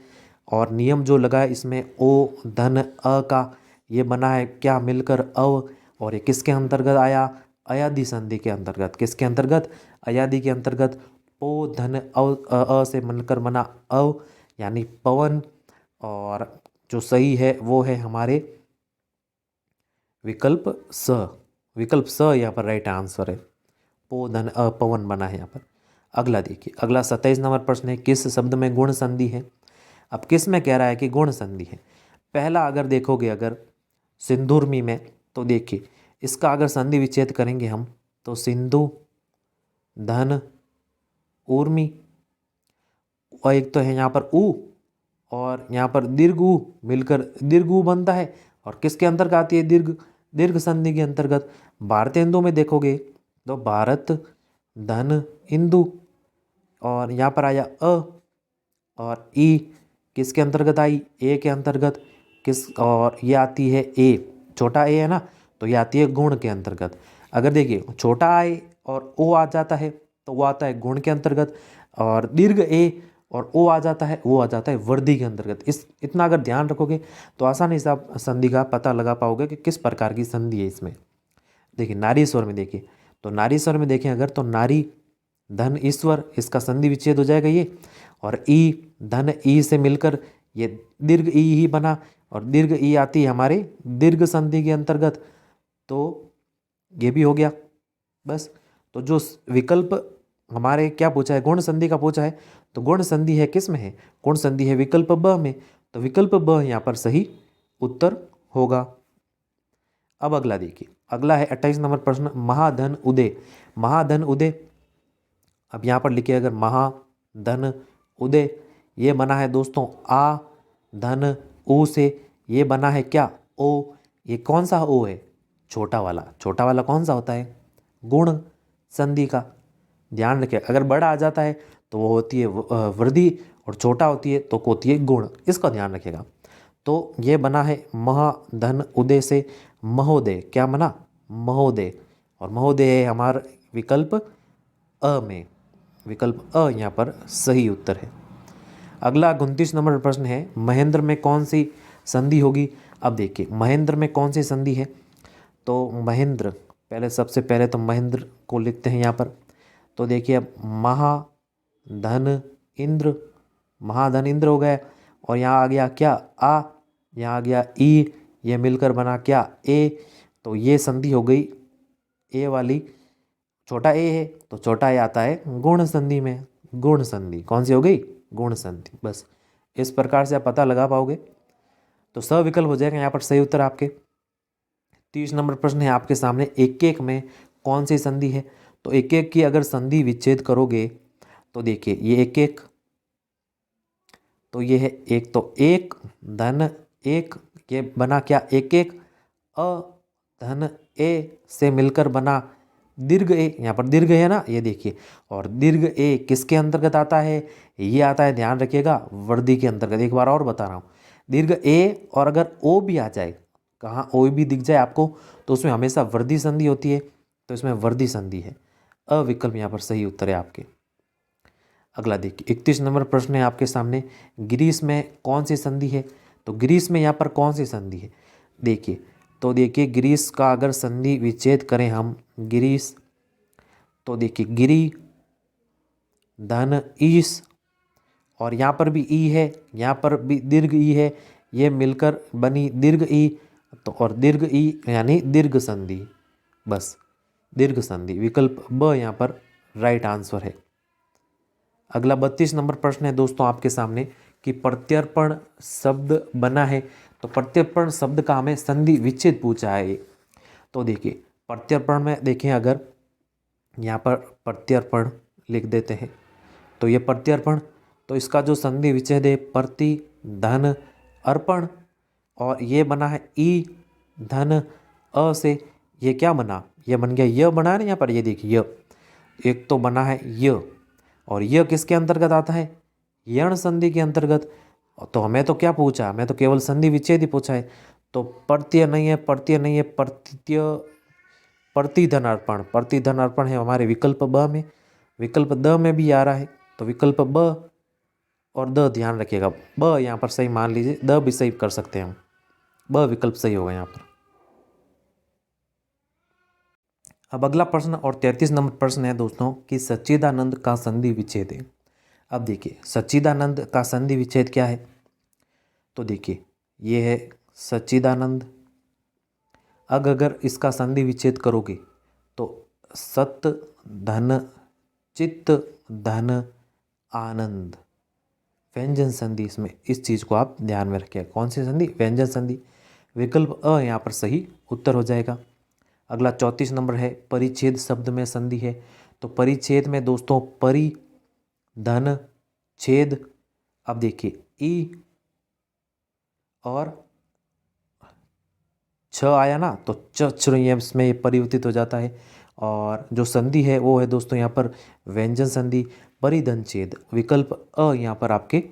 और नियम जो लगा है इसमें ओ धन अ का ये बना है क्या, मिलकर अव, और ये किसके अंतर्गत आया, अयादि संधि के अंतर्गत। किसके अंतर्गत, अयादि के अंतर्गत। पो धन अव अ से मिलकर बना अव, यानी पवन। और जो सही है वो है हमारे विकल्प स, विकल्प स यहाँ पर राइट आंसर है। पो धन अ पवन बना है यहाँ पर। अगला देखिए, अगला 27 नंबर प्रश्न है, किस शब्द में गुण संधि है। अब किस में कह रहा है कि गुण संधि है। पहला अगर देखोगे अगर सिंधुर्मी में, तो देखिए इसका अगर संधि विच्छेद करेंगे हम, तो सिंधु धन ऊर्मी, और एक तो है यहाँ पर ऊ, और यहाँ पर दीर्घ ऊ मिलकर दीर्घ ऊ बनता है, और किसके अंतर्गत आती है, दीर्घ दीर्घ संधि के अंतर्गत। भारतेंदु में देखोगे तो भारत धन इंदु, और यहाँ पर आया अ, और ई किसके अंतर्गत आई, ए के अंतर्गत। किस, और ये आती है ए, छोटा ए है ना, तो ये आती है गुण के अंतर्गत। अगर देखिए छोटा ए और ओ आ जाता है तो वो आता है गुण के अंतर्गत, और दीर्घ ए और ओ आ जाता है वो आ जाता है वृद्धि के अंतर्गत। इस इतना अगर ध्यान रखोगे तो आसानी से आप संधि का पता लगा पाओगे कि किस प्रकार की संधि है इसमें। देखिए नारी स्वर में देखिए, तो नारी स्वर में देखें अगर, तो नारी धन ईश्वर, इसका संधि विच्छेद हो जाएगा ये, और ई धन ई से मिलकर ये दीर्घ ई ही बना, और दीर्घ ई आती है हमारे दीर्घ संधि के अंतर्गत, तो ये भी हो गया बस। तो जो विकल्प हमारे क्या पूछा है, गुण संधि का पूछा है, तो गुण संधि है किस में है, गुण संधि है विकल्प ब में, तो विकल्प ब यहाँ पर सही उत्तर होगा। अब अगला देखिए, अगला है 28 नंबर प्रश्न, महाधन उदय। महाधन उदय, अब यहाँ पर लिखिए अगर महाधन उदय, ये बना है दोस्तों आ धन ऊ से, ये बना है क्या, ओ। ये कौन सा ओ है, छोटा वाला। छोटा वाला कौन सा होता है, गुण संधि का। ध्यान रखिए अगर बड़ा आ जाता है तो वो होती है वृद्धि, और छोटा होती है तो होती है गुण, इसका ध्यान रखिएगा। तो ये बना है महाधन उदय से महोदय, क्या बना, महोदय, और महोदय है हमारा विकल्प अ में, विकल्प अ यहाँ पर सही उत्तर है। अगला 29 नंबर प्रश्न है, महेंद्र में कौन सी संधि होगी। अब देखिए महेंद्र में कौन सी संधि है, तो महेंद्र, पहले सबसे पहले तो महेंद्र को लिखते हैं यहाँ पर। तो देखिए अब महाधन इंद्र, महाधन इंद्र हो गया, और यहाँ आ गया क्या, आ, यहाँ आ गया ई, ये मिलकर बना क्या, ए। तो ये संधि हो गई ए वाली, छोटा ए है तो छोटा ए आता है गुण संधि में। गुण संधि कौन सी हो गई, गुण संधि। बस इस प्रकार से आप पता लगा पाओगे, तो सविकल्प हो जाएगा यहाँ पर सही उत्तर आपके। 30 नंबर प्रश्न है आपके सामने, एक एक में कौन सी संधि है। तो एक एक की अगर संधि विच्छेद करोगे तो देखिए ये एक एक, तो ये है एक, तो एक धन एक, ये बना क्या, एक एक, अ धन ए से मिलकर बना दीर्घ ए, यहाँ पर दीर्घ है ना, ये देखिए, और दीर्घ ए किसके अंतर्गत आता है, ये आता है, ध्यान रखिएगा, वृद्धि के अंतर्गत। एक बार और बता रहा हूँ, दीर्घ ए और अगर ओ भी आ जाए, कहाँ ओ भी दिख जाए आपको, तो उसमें हमेशा वृद्धि संधि होती है, तो इसमें वृद्धि संधि है। अविकल्प यहाँ पर सही उत्तर है आपके। अगला देखिए 31 नंबर प्रश्न है आपके सामने, ग्रीस में कौन सी संधि है। तो ग्रीस में यहाँ पर कौन सी संधि है, देखिए, तो देखिए ग्रीस का अगर संधि विच्छेद करें हम, ग्रीस, तो देखिए गिरी धन ईस, और यहाँ पर भी ई है, यहाँ पर भी दीर्घ ई है, ये मिलकर बनी दीर्घ ई, तो और दीर्घ ई यानी दीर्घ संधि, बस दीर्घ संधि, विकल्प ब यहाँ पर राइट आंसर है। अगला 32 नंबर प्रश्न है दोस्तों आपके सामने कि प्रत्यर्पण शब्द बना है, तो प्रत्यर्पण शब्द का हमें संधि विच्छेद पूछा है। तो देखिए प्रत्यर्पण में देखें, अगर यहाँ पर प्रत्यर्पण लिख देते हैं तो ये प्रत्यर्पण, तो इसका जो संधि विच्छेद है प्रति धन अर्पण, और ये बना है ई धन अ से, ये क्या बना, ये बन गया य बना है ना यहाँ पर, ये देखिए य, एक तो बना है य, और यह किसके अंतर्गत आता है, यण संधि के अंतर्गत। तो हमें तो क्या पूछा, हमें तो केवल संधि विच्छेद ही पूछा है, तो प्रत्यय नहीं है, प्रत्यय नहीं है, प्रत्यय प्रतिधनार्पण, प्रतिधनार्पण है हमारे विकल्प ब में, विकल्प द में भी आ रहा है, तो विकल्प ब और द ध्यान रखिएगा, ब यहाँ पर सही मान लीजिए, द भी सही कर सकते हैं हम, ब विकल्प सही होगा यहाँ पर। अब अगला प्रश्न और 33 नंबर प्रश्न है दोस्तों कि सच्चिदानंद का संधि विच्छेद है। अब देखिए सच्चिदानंद का संधि विच्छेद क्या है, तो देखिए ये है सच्चिदानंद, अगर इसका संधि विच्छेद करोगे तो सत धन चित्त धन आनंद, व्यंजन संधि, इसमें इस चीज़ को आप ध्यान में रखिए, कौन सी संधि, व्यंजन संधि, विकल्प अ यहाँ पर सही उत्तर हो जाएगा। अगला 34 नंबर है परिच्छेद शब्द में संधि है, तो परिच्छेद में दोस्तों परि धन छेद, अब देखिए ई और छ आया ना, तो च इसमें ये परिवर्तित हो जाता है, और जो संधि है वो है दोस्तों यहाँ पर व्यंजन संधि परिधन छेद, विकल्प अ यहाँ पर आपके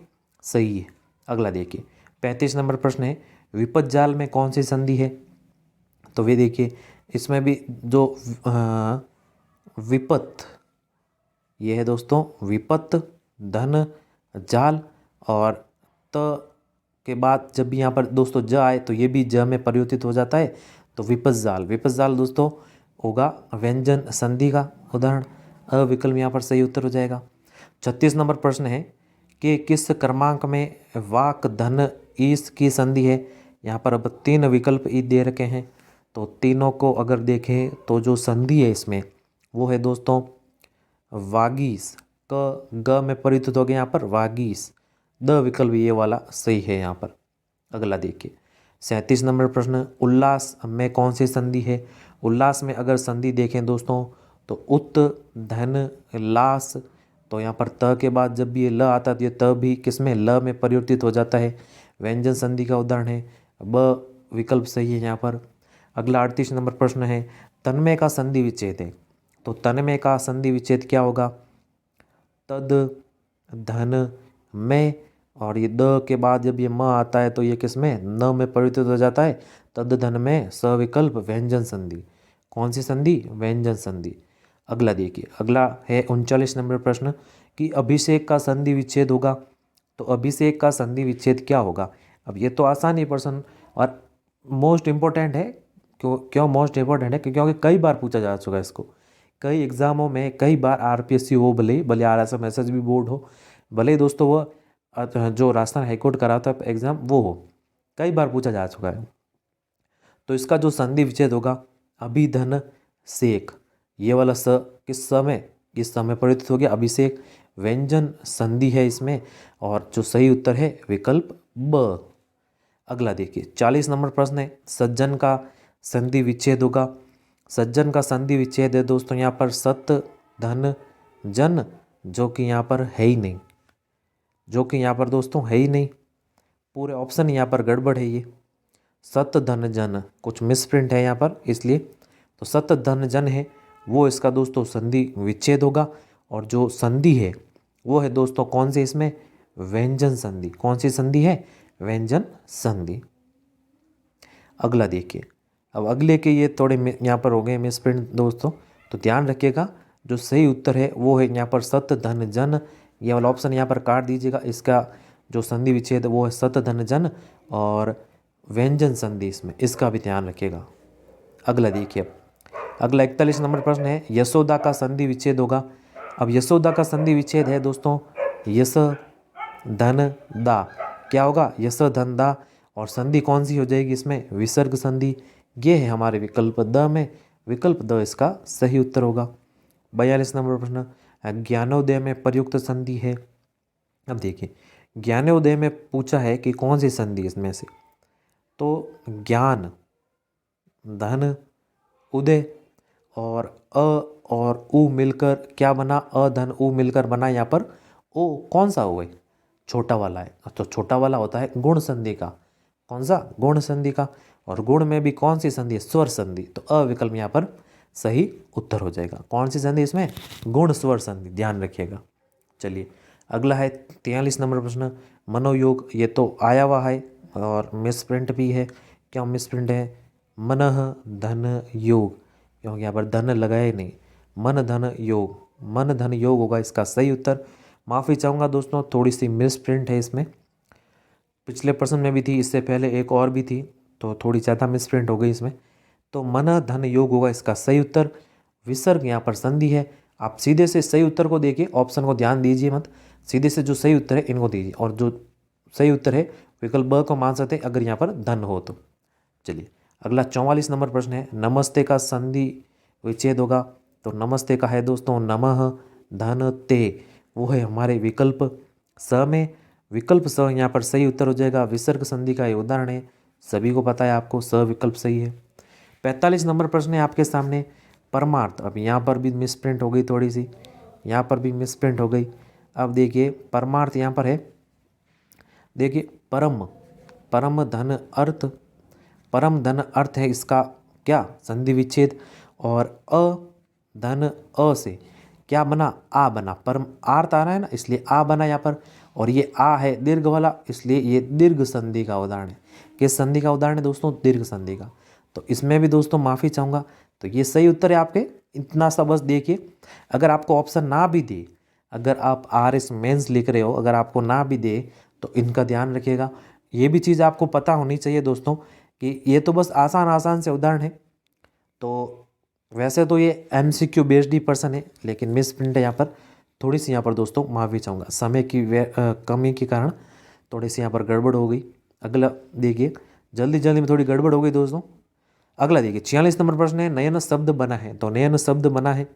सही है। अगला देखिए 35 नंबर प्रश्न है विपद जाल में कौन सी संधि है, तो वे देखिए इसमें भी जो विपत, ये है दोस्तों विपत धन जाल, और त के बाद जब भी यहाँ पर दोस्तों ज आए तो ये भी ज में परिवर्तित हो जाता है, तो विपद जाल, विपद जाल दोस्तों होगा व्यंजन संधि का उदाहरण, अविकल्प यहाँ पर सही उत्तर हो जाएगा। 36 नंबर प्रश्न है कि किस क्रमांक में वाक धन ईस की संधि है, यहाँ पर अब 3 विकल्प ई दे रखे हैं, तो तीनों को अगर देखें तो जो संधि है इसमें वो है दोस्तों वागीस, क ग में परिवर्तित हो गया यहाँ पर वागीस, द विकल्प ये वाला सही है यहाँ पर। अगला देखिए 37 नंबर प्रश्न उल्लास में कौन सी संधि है, उल्लास में अगर संधि देखें दोस्तों तो उत धन लास, तो यहाँ पर त के बाद जब भी ये ल आता है तो ये त भी किसमें ल में परिवर्तित हो जाता है, व्यंजन संधि का उदाहरण है, ब विकल्प सही है यहाँ पर। अगला 38 नंबर प्रश्न है तन्मय का संधि विच्छेद है, तो तन्मय का संधि विच्छेद क्या होगा, तद धन में, और ये द के बाद जब ये म आता है तो ये किसमें न में परिवर्तित हो जाता है, तद धन में, सविकल्प व्यंजन संधि, कौन सी संधि, व्यंजन संधि। अगला देखिए अगला है 39 नंबर प्रश्न कि अभिषेक का संधि विच्छेद होगा, तो अभिषेक का संधि विच्छेद क्या होगा। अब ये तो आसान ही प्रश्न और मोस्ट इम्पोर्टेंट है, क्यों मोस्ट इम्पोर्टेंट है क्योंकि कई बार पूछा जा चुका है इसको, कई एग्जामों में कई बार आरपीएससी हो, भले आरएसएम एसएसबी बोर्ड हो, भले दोस्तों वो जो राजस्थान हाईकोर्ट कराता है एग्जाम वो हो, कई बार पूछा जा चुका है। तो इसका जो संधि विच्छेद होगा अभिधन सेक, ये वाला स किस समय, इस समय परिवर्तित हो गया, अभिषेक व्यंजन संधि है इसमें, और जो सही उत्तर है विकल्प ब। अगला देखिए 40 नंबर प्रश्न है सज्जन का संधि विच्छेद होगा, सज्जन का संधि विच्छेद है दोस्तों यहाँ पर सत धन जन, जो कि यहाँ पर है ही नहीं, जो कि यहाँ पर दोस्तों है ही नहीं, पूरे ऑप्शन यहाँ पर गड़बड़ है, ये सत धन जन कुछ मिसप्रिंट है यहाँ पर, इसलिए तो सत धन जन है वो इसका दोस्तों संधि विच्छेद होगा, और जो संधि है वो है दोस्तों कौन सी, इसमें व्यंजन संधि, कौन सी संधि है, व्यंजन संधि। अगला देखिए अब अगले के ये थोड़े यहाँ पर हो गए मिसप्रिंट दोस्तों, तो ध्यान रखिएगा जो सही उत्तर है वो है यहाँ पर सत धन जन, ये वाला ऑप्शन यहाँ पर काट दीजिएगा, इसका जो संधि विच्छेद वो है सत धन जन, और व्यंजन संधि इसमें, इसका भी ध्यान रखिएगा। अगला देखिए, अगला 41 नंबर प्रश्न है, यशोदा का संधि विच्छेद होगा। अब यशोदा का संधि विच्छेद है दोस्तों यश धन दा, क्या होगा यश धन दा, और संधि कौन सी हो जाएगी इसमें, विसर्ग संधि। ये है हमारे विकल्प द में, विकल्प द इसका सही उत्तर होगा। 42 नंबर प्रश्न, ज्ञानोदय में प्रयुक्त संधि है। अब देखिए ज्ञानोदय में पूछा है कि कौन सी संधि इसमें से, तो ज्ञान धन उदय और अ और उ मिलकर क्या बना, अ धन उ मिलकर बना यहाँ पर ओ, कौन सा ओ है, छोटा वाला है। तो छोटा वाला होता है गुण संधि का, कौन सा, गुण संधि का। और गुण में भी कौन सी संधि है, स्वर संधि। तो अ विकल्प यहाँ पर सही उत्तर हो जाएगा। कौन सी संधि इसमें, गुण स्वर संधि, ध्यान रखिएगा। चलिए अगला है 43 नंबर प्रश्न, मनोयोग। ये तो आया हुआ है और मिसप्रिंट भी है। क्या मिसप्रिंट है, मनः धन योग, क्योंकि यहाँ पर धन लगाए नहीं, मन धन योग, मन धन योग होगा इसका सही उत्तर। माफ़ी चाहूँगा दोस्तों, थोड़ी सी मिसप्रिंट है इसमें, पिछले प्रश्न में भी थी, इससे पहले एक और भी थी, तो थोड़ी ज़्यादा मिसप्रिंट हो गई इसमें। तो मन धन योग होगा इसका सही उत्तर। विसर्ग यहाँ पर संधि है। आप सीधे से सही उत्तर को देखिए, ऑप्शन को ध्यान दीजिए मत, सीधे से जो सही उत्तर है इनको दीजिए, और जो सही उत्तर है विकल्प ब को मान सकते हैं अगर यहाँ पर धन हो तो। चलिए अगला 44 नंबर प्रश्न है, नमस्ते का संधि विच्छेद होगा। तो नमस्ते का है दोस्तों नमः धन ते, वो है हमारे विकल्प स में, विकल्प स यहाँ पर सही उत्तर हो जाएगा। विसर्ग संधि का ये उदाहरण है, सभी को पता है आपको, स विकल्प सही है। 45 नंबर प्रश्न है आपके सामने, परमार्थ। अब यहाँ पर भी मिसप्रिंट हो गई थोड़ी सी, यहाँ पर भी मिसप्रिंट हो गई। अब देखिए परमार्थ यहाँ पर है, देखिए परम, परम धन अर्थ, परम धन अर्थ है इसका क्या, संधि विच्छेद। और अ धन अ से क्या बना, आ बना, परम आर्थ आ रहा है ना, इसलिए आ बना यहाँ पर। और ये आ है दीर्घ वाला, इसलिए ये दीर्घ संधि का उदाहरण है। किस संधि का उदाहरण है दोस्तों, दीर्घ संधि का। तो इसमें भी दोस्तों माफ़ी चाहूँगा, तो ये सही उत्तर है आपके। इतना सा बस देखिए, अगर आपको ऑप्शन ना भी दे, अगर आप RS मेंस लिख रहे हो, अगर आपको ना भी दे तो इनका ध्यान रखिएगा। ये भी चीज़ आपको पता होनी चाहिए दोस्तों कि ये तो बस आसान आसान से उदाहरण है। तो वैसे तो ये MCQ बेस्ड ही पर्सन है, लेकिन मिस प्रिंट है यहाँ पर, थोड़ी सी यहाँ पर दोस्तों माफ़ी चाहूँगा, समय की कमी के कारण थोड़ी सी यहाँ पर गड़बड़ हो गई। अगला देखिए, जल्दी जल्दी में थोड़ी गड़बड़ हो गई दोस्तों। अगला देखिए 46 नंबर प्रश्न है, नयन शब्द बना है। तो नयन शब्द बना है,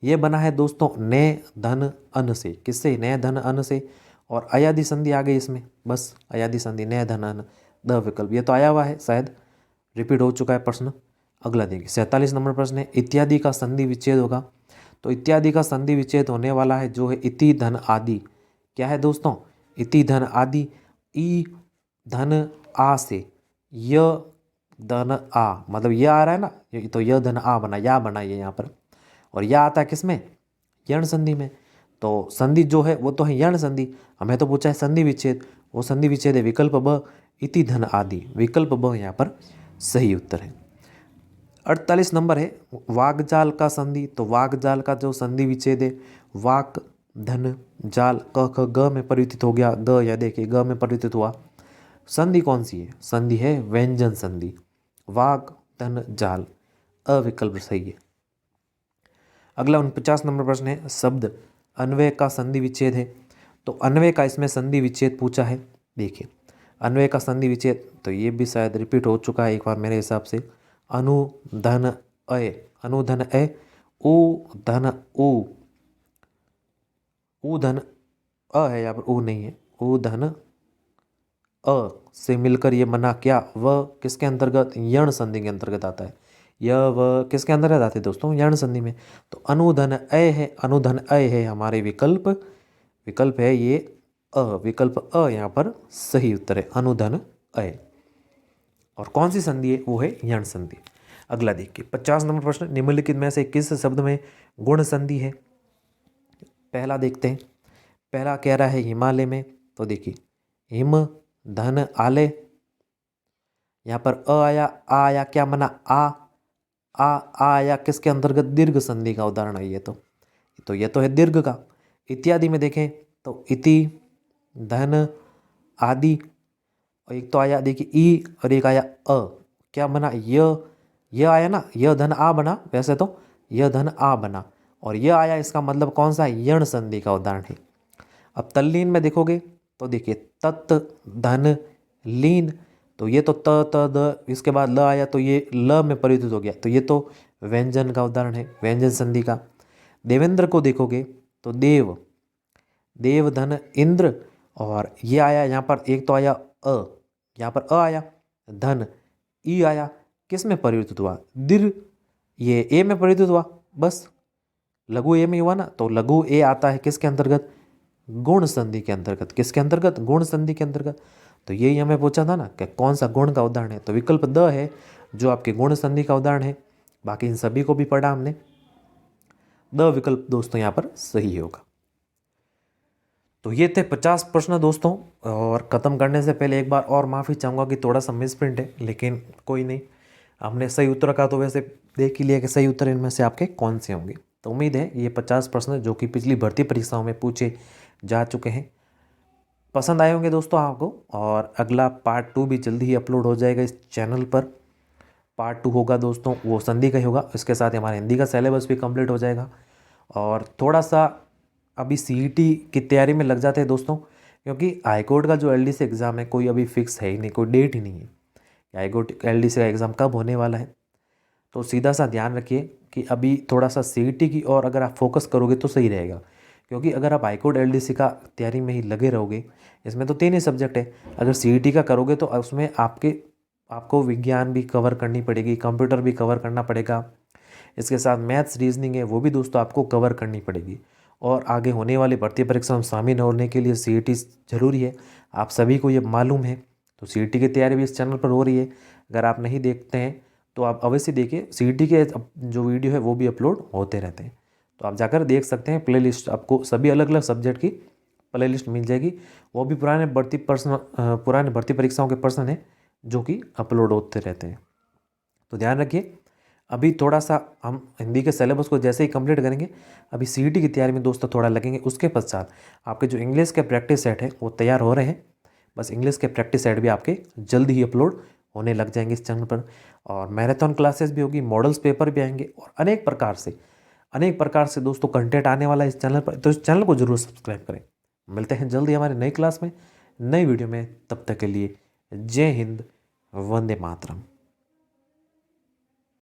ये बना है दोस्तों नय धन अन से। किससे, नय धन अन से। और अयादि संधि आ गई इसमें, बस अयादि संधि, नय धन अन, द विकल्प। ये तो आया हुआ है, शायद रिपीट हो चुका है प्रश्न। अगला देखिए 47 नंबर प्रश्न है, इत्यादि का संधि विच्छेद होगा। तो इत्यादि का संधि विच्छेद होने वाला है जो है इति धन आदि। क्या है दोस्तों, इति धन आदि, ई धन आ से य धन आ, मतलब यह आ रहा है ना, तो यह धन आ बना, या बना ये यहाँ पर। और यह आता है किसमें, यण संधि में। तो संधि जो है वो तो है यण संधि, हमें तो पूछा है संधि विच्छेद, वो संधि विच्छेद है विकल्प ब, इति धन आदि, विकल्प ब यहाँ पर सही उत्तर है। 48 नंबर है, वागजाल का संधि। तो वागजाल का जो संधि विच्छेद है, वाक धन जाल, क ख ग में परिवर्तित हो गया, ग या देखिए ग में परिवर्तित हुआ। संधि कौन सी है, संधि है व्यंजन संधि, वाक धन जाल, अविकल्प सही है। अगला 49 नंबर प्रश्न है, शब्द अन्वय का संधि विच्छेद है। तो अन्वय का इसमें संधि विच्छेद पूछा है। देखिए अन्वय का संधि विच्छेद, तो ये भी शायद रिपीट हो चुका है एक बार मेरे हिसाब से। अनुधन अय, अनुधन अय, उ धन उ, उ धन अ है यहाँ पर, उ नहीं है, उ धन अ से मिलकर ये बना क्या, व किसके अंतर्गत, यण संधि के अंतर्गत आता है। यह व किसके अंतर्गत आते हैं दोस्तों, यण संधि में। तो अनुधन अय है, अनुधन अय है हमारे विकल्प, विकल्प है ये अ, विकल्प अ यहाँ पर सही उत्तर है, अनुधन अय। और कौन सी संधि है, वो है यण संधि। अगला देखिए 50 नंबर प्रश्न, निम्नलिखित में से किस शब्द में गुण संधि है। पहला देखते हैं, पहला कह रहा है हिमालय में। तो देखिए हिम धन आले, यहाँ पर अ आया, आ आया, क्या बना आ आया, किसके अंतर्गत, दीर्घ संधि का उदाहरण है ये तो ये तो है दीर्घ का। इत्यादि में देखें तो इति धन आदि, और एक तो आया देखिए ई और एक आया अ, क्या बना य आया ना, य धन आ बना, वैसे तो य धन आ बना, और यह आया, इसका मतलब कौन सा, यण संधि का उदाहरण है। अब तल्लीन में देखोगे तो देखिए तत् धन लीन, तो ये तो त त द, इसके बाद ल आया तो ये ल में परिवर्तित हो गया, तो ये तो व्यंजन का उदाहरण है, व्यंजन संधि का। देवेंद्र को देखोगे तो देव, देव धन इंद्र, और ये आया यहाँ पर, एक तो आया अ, यहाँ पर अ आया, धन ई आया, किस में परिवर्तित हुआ, दीर्घ, ये ए में परिवर्तित हुआ, बस लघु ए में हुआ ना, तो लघु ए आता है किसके अंतर्गत, गुण संधि के अंतर्गत। किसके अंतर्गत, गुण संधि के अंतर्गत। तो यही हमें पूछा था ना कि कौन सा गुण का उदाहरण है, तो विकल्प द है जो आपके गुण संधि का उदाहरण है। बाकी इन सभी को भी पढ़ा हमने, द विकल्प दोस्तों यहाँ पर सही होगा। तो ये थे 50 प्रश्न दोस्तों, और ख़त्म करने से पहले एक बार और माफ़ी चाहूँगा कि थोड़ा सा मिस प्रिंट है, लेकिन कोई नहीं, हमने सही उत्तर का तो वैसे देख ही लिया कि सही उत्तर इनमें से आपके कौन से होंगे। तो उम्मीद है ये 50 प्रश्न जो कि पिछली भर्ती परीक्षाओं में पूछे जा चुके हैं पसंद आए होंगे दोस्तों आपको। और अगला पार्ट 2 भी जल्दी ही अपलोड हो जाएगा इस चैनल पर। पार्ट 2 होगा दोस्तों वो संधि का ही होगा, इसके साथ हमारा हिंदी का सिलेबस भी कंप्लीट हो जाएगा। और थोड़ा सा अभी सीईटी की तैयारी में लग जाते हैं दोस्तों, क्योंकि हाईकोर्ट का जो एलडीसी एग्ज़ाम है कोई अभी फिक्स है ही नहीं, कोई डेट ही नहीं है हाईकोर्ट एलडीसी का एग्ज़ाम कब होने वाला है। तो सीधा सा ध्यान रखिए कि अभी थोड़ा सा सीईटी की और अगर आप फोकस करोगे तो सही रहेगा, क्योंकि अगर आप हाईकोर्ट एलडीसी का तैयारी में ही लगे रहोगे, इसमें तो 3 ही सब्जेक्ट है, अगर सीईटी का करोगे तो उसमें आपको विज्ञान भी कवर करनी पड़ेगी, कंप्यूटर भी कवर करना पड़ेगा, इसके साथ मैथ्स रीजनिंग है वो भी दोस्तों आपको कवर करनी पड़ेगी। और आगे होने वाली भर्ती परीक्षा में शामिल होने के लिए सीईटी ज़रूरी है, आप सभी को ये मालूम है। तो सीईटी की तैयारी भी इस चैनल पर हो रही है, अगर आप नहीं देखते हैं तो आप अवश्य देखिए, सीईटी के जो वीडियो है वो भी अपलोड होते रहते हैं, तो आप जाकर देख सकते हैं। प्लेलिस्ट आपको सभी अलग अलग सब्जेक्ट की प्लेलिस्ट मिल जाएगी, वो भी पुराने भर्ती परीक्षाओं के प्रश्न हैं जो कि अपलोड होते रहते हैं। तो ध्यान रखिए, अभी थोड़ा सा हम हिंदी के सिलेबस को जैसे ही कंप्लीट करेंगे, अभी सीईटी की तैयारी में दोस्तों थोड़ा लगेंगे, उसके पश्चात आपके जो इंग्लिश के प्रैक्टिस सेट है वो तैयार हो रहे हैं, बस इंग्लिश के प्रैक्टिस सेट भी आपके जल्द ही अपलोड होने लग जाएंगे इस चैनल पर। और मैराथन क्लासेस भी होगी, मॉडल्स पेपर भी आएंगे, और अनेक प्रकार से दोस्तों कंटेंट आने वाला है इस चैनल पर, तो इस चैनल को जरूर सब्सक्राइब करें। मिलते हैं जल्दी हमारे नई क्लास में, नई वीडियो में, तब तक के लिए जय हिंद, वंदे मातरम।